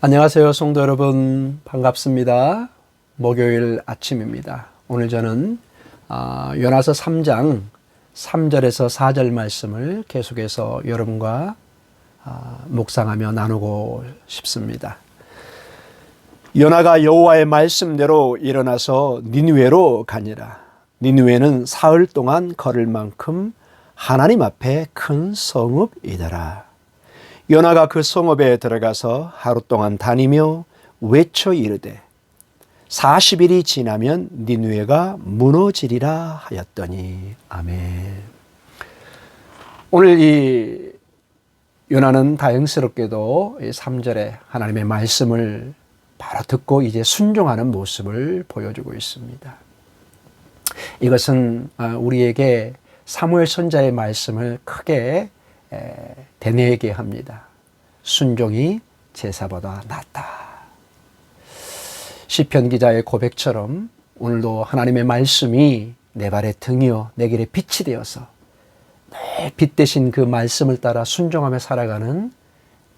안녕하세요, 성도 여러분. 반갑습니다. 목요일 아침입니다. 오늘 저는 요나서 3장 3절에서 4절 말씀을 계속해서 여러분과 묵상하며 나누고 싶습니다. 요나가 여호와의 말씀대로 일어나서 니느웨로 가니라. 니느웨는 사흘 동안 걸을 만큼 하나님 앞에 큰 성읍이더라. 요나가 그 성읍에 들어가서 하루 동안 다니며 외쳐 이르되 40일이 지나면 니느웨가 무너지리라 하였더니. 아멘. 오늘 이 요나는 다행스럽게도 3절에 하나님의 말씀을 바로 듣고 이제 순종하는 모습을 보여주고 있습니다. 이것은 우리에게 사무엘 선지자의 말씀을 크게 되뇌게 합니다. 순종이 제사보다 낫다. 시편 기자의 고백처럼 오늘도 하나님의 말씀이 내 발의 등이요 내 길의 빛이 되어서 늘 빛 대신 그 말씀을 따라 순종하며 살아가는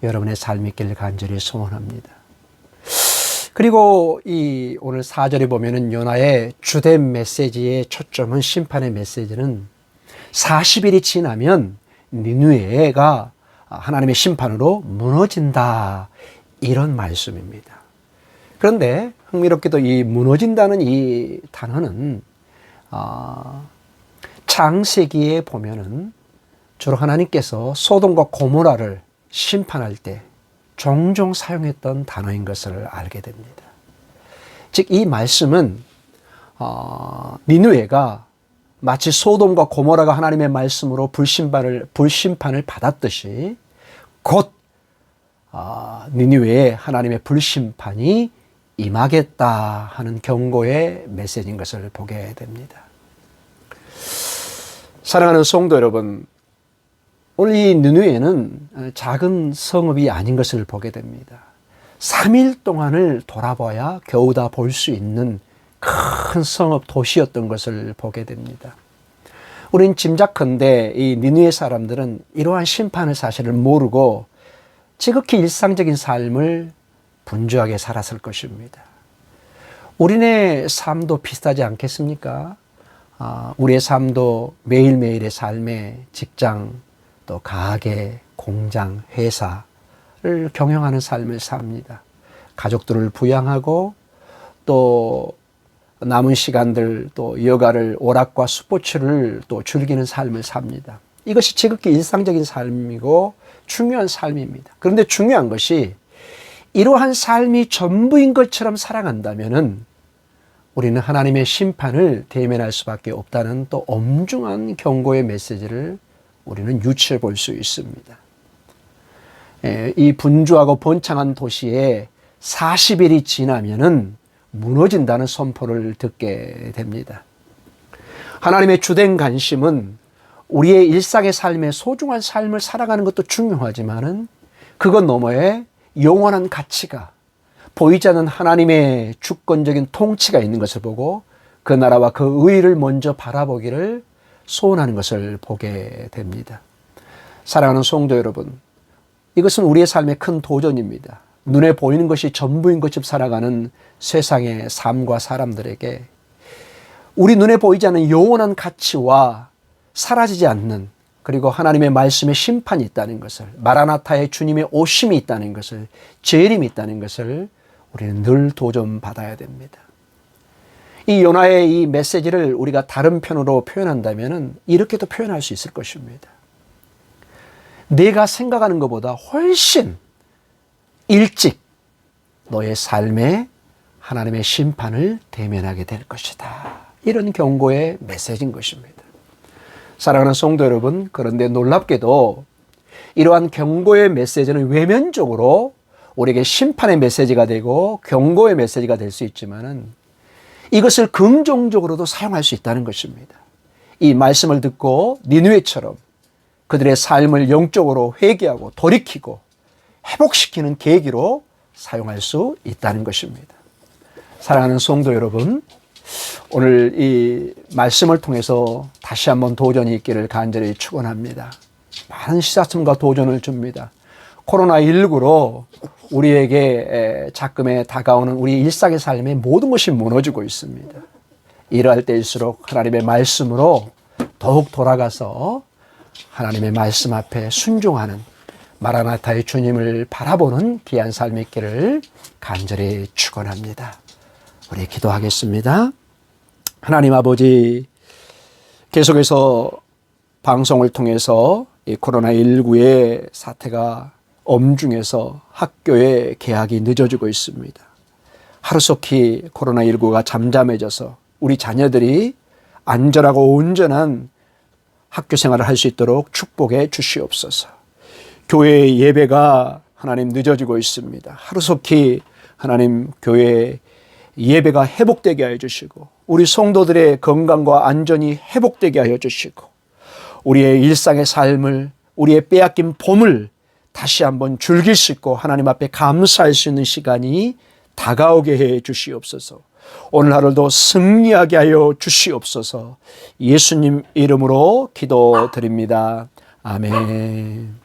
여러분의 삶이 있기를 간절히 소원합니다. 그리고 이 오늘 4절에 보면은 요나의 주된 메시지의 초점은, 심판의 메시지는 40일이 지나면 니느웨가 하나님의 심판으로 무너진다, 이런 말씀입니다. 그런데 흥미롭게도 이 무너진다는 이 단어는 창세기에 보면은 주로 하나님께서 소돔과 고모라를 심판할 때 종종 사용했던 단어인 것을 알게 됩니다. 즉 이 말씀은 니느웨가 마치 소돔과 고모라가 하나님의 말씀으로 불심판을 받았듯이 곧 니느웨에 하나님의 불심판이 임하겠다 하는 경고의 메시지인 것을 보게 됩니다. 사랑하는 성도 여러분, 오늘 이 니느웨는 작은 성읍이 아닌 것을 보게 됩니다. 3일 동안을 돌아봐야 겨우 다 볼 수 있는 큰 성읍 도시였던 것을 보게 됩니다. 우린 짐작컨대 이 니느웨 사람들은 이러한 심판의 사실을 모르고 지극히 일상적인 삶을 분주하게 살았을 것입니다. 우리네 삶도 비슷하지 않겠습니까? 우리의 삶도 매일매일의 삶에 직장, 또 가게, 공장, 회사를 경영하는 삶을 삽니다. 가족들을 부양하고 또 남은 시간들, 또 여가를, 오락과 스포츠를 또 즐기는 삶을 삽니다. 이것이 지극히 일상적인 삶이고 중요한 삶입니다. 그런데 중요한 것이 이러한 삶이 전부인 것처럼 살아간다면은 우리는 하나님의 심판을 대면할 수밖에 없다는 또 엄중한 경고의 메시지를 우리는 유추해 볼 수 있습니다. 이 분주하고 번창한 도시에 40일이 지나면은 무너진다는 선포를 듣게 됩니다. 하나님의 주된 관심은 우리의 일상의 삶에 소중한 삶을 살아가는 것도 중요하지만은 그것 너머에 영원한 가치가, 보이지 않는 하나님의 주권적인 통치가 있는 것을 보고 그 나라와 그 의를 먼저 바라보기를 소원하는 것을 보게 됩니다. 사랑하는 성도 여러분, 이것은 우리의 삶의 큰 도전입니다. 눈에 보이는 것이 전부인 것처럼 살아가는 세상의 삶과 사람들에게 우리 눈에 보이지 않는 영원한 가치와 사라지지 않는, 그리고 하나님의 말씀에 심판이 있다는 것을, 마라나타의 주님의 오심이 있다는 것을, 재림이 있다는 것을 우리는 늘 도전받아야 됩니다. 이 요나의 이 메시지를 우리가 다른 편으로 표현한다면 이렇게도 표현할 수 있을 것입니다. 내가 생각하는 것보다 훨씬 일찍 너의 삶에 하나님의 심판을 대면하게 될 것이다, 이런 경고의 메시지인 것입니다. 사랑하는 성도 여러분, 그런데 놀랍게도 이러한 경고의 메시지는 외면적으로 우리에게 심판의 메시지가 되고 경고의 메시지가 될 수 있지만은 이것을 긍정적으로도 사용할 수 있다는 것입니다. 이 말씀을 듣고 니느웨처럼 그들의 삶을 영적으로 회개하고 돌이키고 회복시키는 계기로 사용할 수 있다는 것입니다. 사랑하는 성도 여러분, 오늘 이 말씀을 통해서 다시 한번 도전이 있기를 간절히 축원합니다. 많은 시사점과 도전을 줍니다. 코로나19로 우리에게 작금에 다가오는 우리 일상의 삶에 모든 것이 무너지고 있습니다. 이러할 때일수록 하나님의 말씀으로 더욱 돌아가서 하나님의 말씀 앞에 순종하는 마라나타의 주님을 바라보는 귀한 삶이 있기를 간절히 축원합니다. 우리 기도하겠습니다. 하나님 아버지, 계속해서 방송을 통해서 이 코로나19의 사태가 엄중해서 학교의 개학이 늦어지고 있습니다. 하루속히 코로나19가 잠잠해져서 우리 자녀들이 안전하고 온전한 학교 생활을 할 수 있도록 축복해 주시옵소서. 교회의 예배가 하나님 늦어지고 있습니다. 하루속히 하나님 교회 예배가 회복되게 하여 주시고 우리 성도들의 건강과 안전이 회복되게 하여 주시고 우리의 일상의 삶을, 우리의 빼앗긴 봄을 다시 한번 즐길 수 있고 하나님 앞에 감사할 수 있는 시간이 다가오게 해 주시옵소서. 오늘 하루도 승리하게 하여 주시옵소서. 예수님 이름으로 기도드립니다. 아멘.